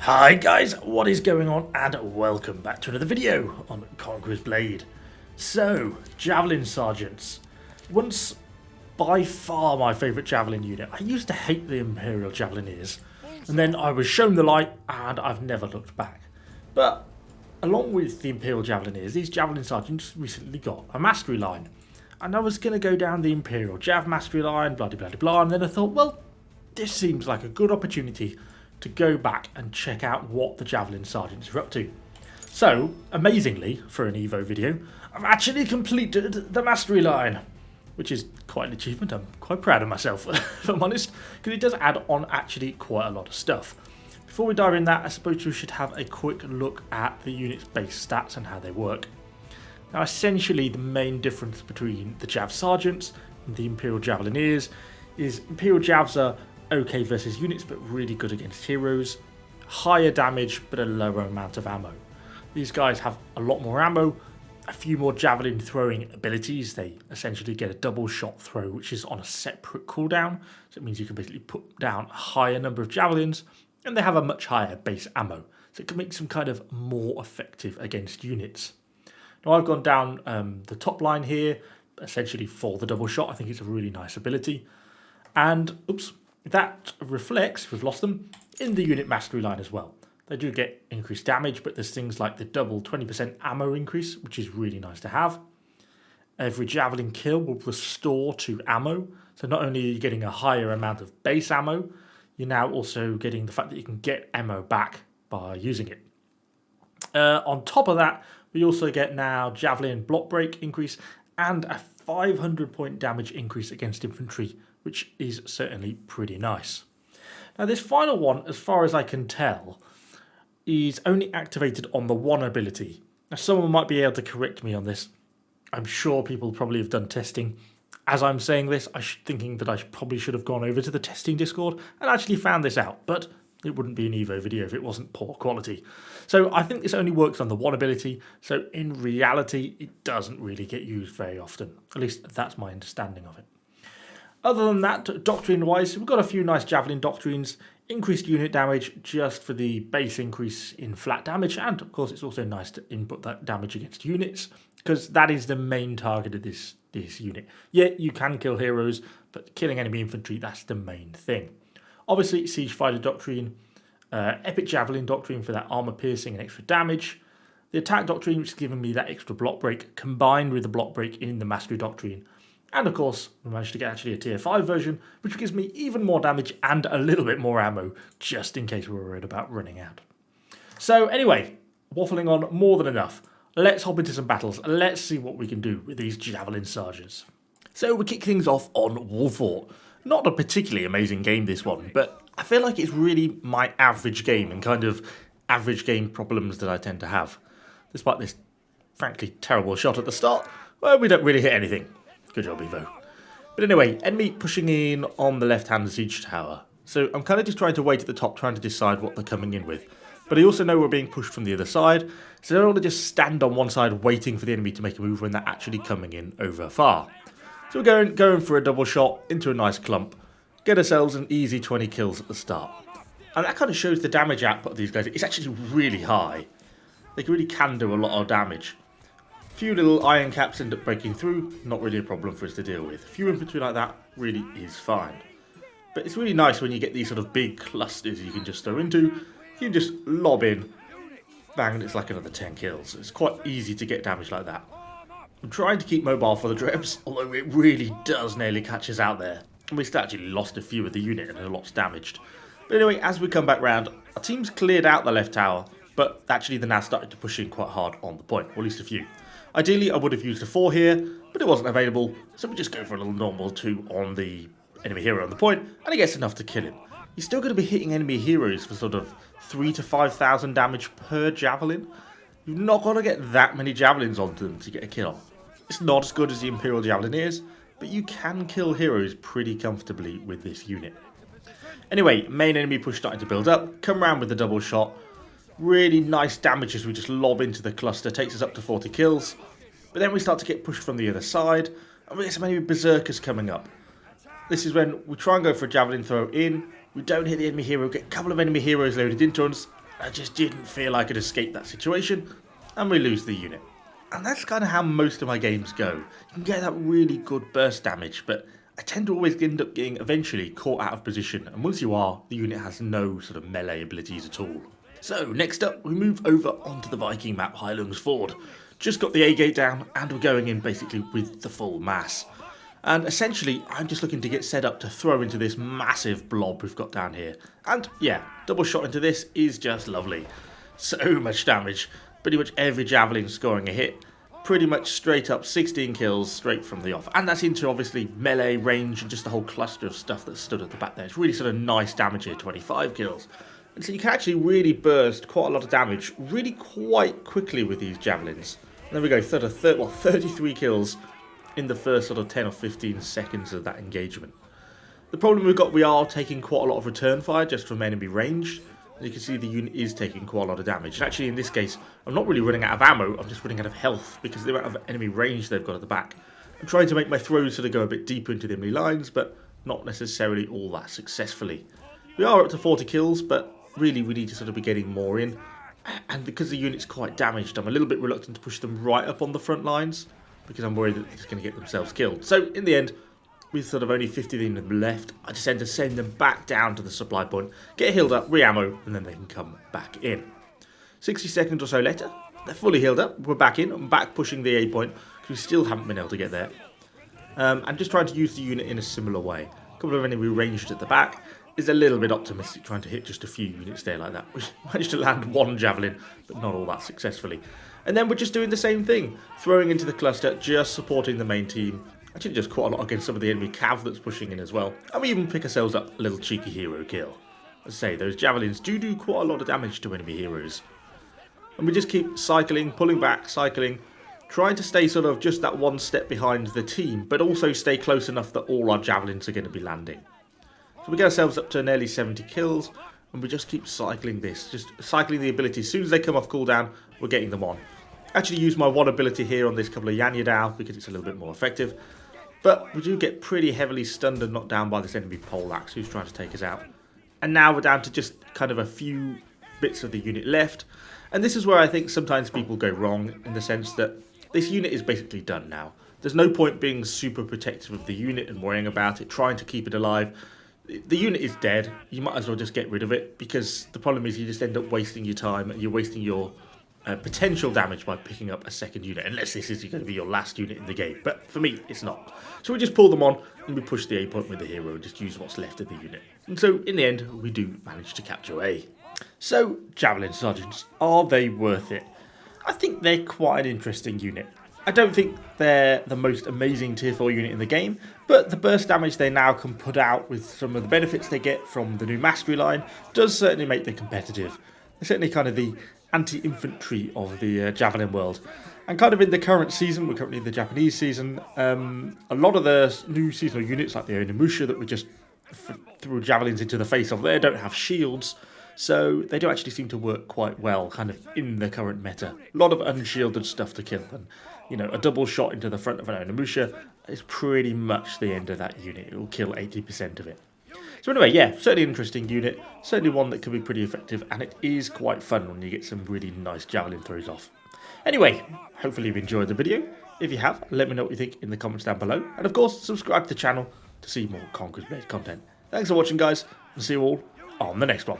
Hi guys, what is going on, and welcome back to another video on Conqueror's Blade. So, Javelin Sergeants. Once by far my favourite Javelin unit. I used to hate the Imperial Javelineers, and then I was shown the light and I've never looked back. But along with the Imperial Javelineers, these Javelin Sergeants recently got a mastery line. And I was going to go down the Imperial Jav mastery line, blah blah blah blah, and then I thought, well, this seems like a good opportunity to go back and check out what the Javelin Sergeants are up to. So, amazingly, for an Evo video, I've actually completed the mastery line, which is quite an achievement. I'm quite proud of myself, if I'm honest, because it does add on actually quite a lot of stuff. Before we dive in that, I suppose we should have a quick look at the unit's base stats and how they work. Now, essentially, the main difference between the Jav Sergeants and the Imperial Javelineers is Imperial Javs are okay versus units, but really good against heroes. Higher damage, but a lower amount of ammo. These guys have a lot more ammo, a few more javelin throwing abilities. They essentially get a double shot throw, which is on a separate cooldown. So it means you can basically put down a higher number of javelins, and they have a much higher base ammo. So it can make them kind of more effective against units. Now I've gone down the top line here, essentially for the double shot. I think it's a really nice ability. And, oops, that reflects, we've lost them, in the unit mastery line as well. They do get increased damage, but there's things like the double 20% ammo increase, which is really nice to have. Every javelin kill will restore to ammo. So not only are you getting a higher amount of base ammo, you're now also getting the fact that you can get ammo back by using it. On top of that, we also get now javelin block break increase and a 500 point damage increase against infantry, which is certainly pretty nice. Now this final one, as far as I can tell, is only activated on the one ability. Now someone might be able to correct me on this. I'm sure people probably have done testing. As I'm saying this, I'm thinking that I probably should have gone over to the testing Discord and actually found this out, but it wouldn't be an Evo video if it wasn't poor quality. So I think this only works on the one ability, so in reality it doesn't really get used very often. At least that's my understanding of it. Other than that, doctrine-wise, we've got a few nice Javelin doctrines, increased unit damage just for the base increase in flat damage, and of course it's also nice to input that damage against units, because that is the main target of this unit. Yeah, you can kill heroes, but killing enemy infantry, that's the main thing. Obviously, Siege Fighter Doctrine, Epic Javelin Doctrine for that armor piercing and extra damage, the Attack Doctrine, which is giving me that extra block break, combined with the block break in the Mastery Doctrine. And of course, we managed to get actually a tier 5 version, which gives me even more damage and a little bit more ammo, just in case we're worried about running out. So anyway, waffling on more than enough. Let's hop into some battles, and let's see what we can do with these Javelin Sergeants. So we kick things off on Warfort. Not a particularly amazing game, this one, but I feel like it's really my average game and kind of average game problems that I tend to have. Despite this, frankly, terrible shot at the start, well, we don't really hit anything. Good job, Evo. But anyway, enemy pushing in on the left-hand siege tower. So I'm kind of just trying to wait at the top, trying to decide what they're coming in with. But I also know we're being pushed from the other side, so I don't want to just stand on one side waiting for the enemy to make a move when they're actually coming in over far. So we're going for a double shot into a nice clump, get ourselves an easy 20 kills at the start. And that kind of shows the damage output of these guys. It's actually really high. They really can do a lot of damage. Few little iron caps end up breaking through, not really a problem for us to deal with. Few infantry like that really is fine. But it's really nice when you get these sort of big clusters you can just throw into. You can just lob in, bang, and it's like another 10 kills. It's quite easy to get damage like that. I'm trying to keep mobile for the Drebs, although it really does nearly catch us out there. And we still actually lost a few of the unit and a lot's damaged. But anyway, as we come back round, our team's cleared out the left tower, but actually they're now starting to push in quite hard on the point, or at least a few. Ideally, I would have used a 4 here, but it wasn't available, so we just go for a little normal 2 on the enemy hero on the point, and it gets enough to kill him. You're still going to be hitting enemy heroes for sort of 3,000 to 5,000 damage per javelin. You're not going to get that many javelins onto them to get a kill. It's not as good as the Imperial Javelineers, but you can kill heroes pretty comfortably with this unit. Anyway, main enemy push starting to build up, come around with the double shot. Really nice damage as we just lob into the cluster, takes us up to 40 kills. But then we start to get pushed from the other side, and we get some enemy berserkers coming up. This is when we try and go for a javelin throw in, we don't hit the enemy hero, get a couple of enemy heroes loaded into us, I just didn't feel I could escape that situation, and we lose the unit. And that's kind of how most of my games go. You can get that really good burst damage, but I tend to always end up getting eventually caught out of position, and once you are, the unit has no sort of melee abilities at all. So next up, we move over onto the Viking map, Highlands Ford. Just got the A gate down, and we're going in basically with the full mass. And essentially, I'm just looking to get set up to throw into this massive blob we've got down here. And yeah, double shot into this is just lovely. So much damage. Pretty much every javelin scoring a hit. Pretty much straight up 16 kills straight from the off. And that's into obviously melee, range, and just the whole cluster of stuff that stood at the back there. It's really sort of nice damage here, 25 kills. And so you can actually really burst quite a lot of damage really quite quickly with these javelins. And there we go, 33 kills in the first sort of 10 or 15 seconds of that engagement. The problem we've got, we are taking quite a lot of return fire just from enemy range. As you can see, the unit is taking quite a lot of damage. And actually in this case, I'm not really running out of ammo, I'm just running out of health because of the amount of enemy range they've got at the back. I'm trying to make my throws sort of go a bit deeper into the enemy lines, but not necessarily all that successfully. We are up to 40 kills, but really we need to sort of be getting more in. And because the unit's quite damaged, I'm a little bit reluctant to push them right up on the front lines, because I'm worried that they're just going to get themselves killed. So in the end, with sort of only 50 of them left, I just tend to send them back down to the supply point, get healed up, re-ammo, and then they can come back in. 60 seconds or so later, they're fully healed up, we're back in, I'm back pushing the A point, because we still haven't been able to get there. I'm just trying to use the unit in a similar way. A couple of enemy ranged at the back. Is a little bit optimistic trying to hit just a few units there like that. We managed to land one javelin, but not all that successfully. And then we're just doing the same thing, throwing into the cluster, just supporting the main team. Actually just quite a lot against some of the enemy cav that's pushing in as well. And we even pick ourselves up a little cheeky hero kill. As I say, those javelins do quite a lot of damage to enemy heroes. And we just keep cycling, pulling back, cycling, trying to stay sort of just that one step behind the team, but also stay close enough that all our javelins are going to be landing. So we get ourselves up to nearly 70 kills, and we just keep cycling this, just cycling the abilities. As soon as they come off cooldown, we're getting them on. Actually use my one ability here on this couple of Yanyadao because it's a little bit more effective. But we do get pretty heavily stunned and knocked down by this enemy poleaxe who's trying to take us out. And now we're down to just kind of a few bits of the unit left. And this is where I think sometimes people go wrong, in the sense that this unit is basically done now. There's no point being super protective of the unit and worrying about it, trying to keep it alive. The unit is dead, you might as well just get rid of it, because the problem is you just end up wasting your time and you're wasting your potential damage by picking up a second unit, unless this is going to be your last unit in the game. But for me, it's not. So we just pull them on and we push the A point with the hero and just use what's left of the unit. And so in the end, we do manage to capture A. So, Javelin Sergeants, are they worth it? I think they're quite an interesting unit. I don't think they're the most amazing tier 4 unit in the game, but the burst damage they now can put out with some of the benefits they get from the new mastery line does certainly make them competitive. They're certainly kind of the anti-infantry of the Javelin world. And kind of in the current season, we're currently in the Japanese season, a lot of the new seasonal units like the Onimusha that we just threw javelins into the face of there don't have shields. So they do actually seem to work quite well kind of in the current meta. A lot of unshielded stuff to kill, and you know, a double shot into the front of an Onimusha is pretty much the end of that unit. It will kill 80% of it. So anyway, yeah, certainly an interesting unit, certainly one that can be pretty effective, and it is quite fun when you get some really nice javelin throws off. Anyway, hopefully you've enjoyed the video. If you have, let me know what you think in the comments down below, and of course, subscribe to the channel to see more Conqueror's Blade content. Thanks for watching, guys, and see you all on the next one.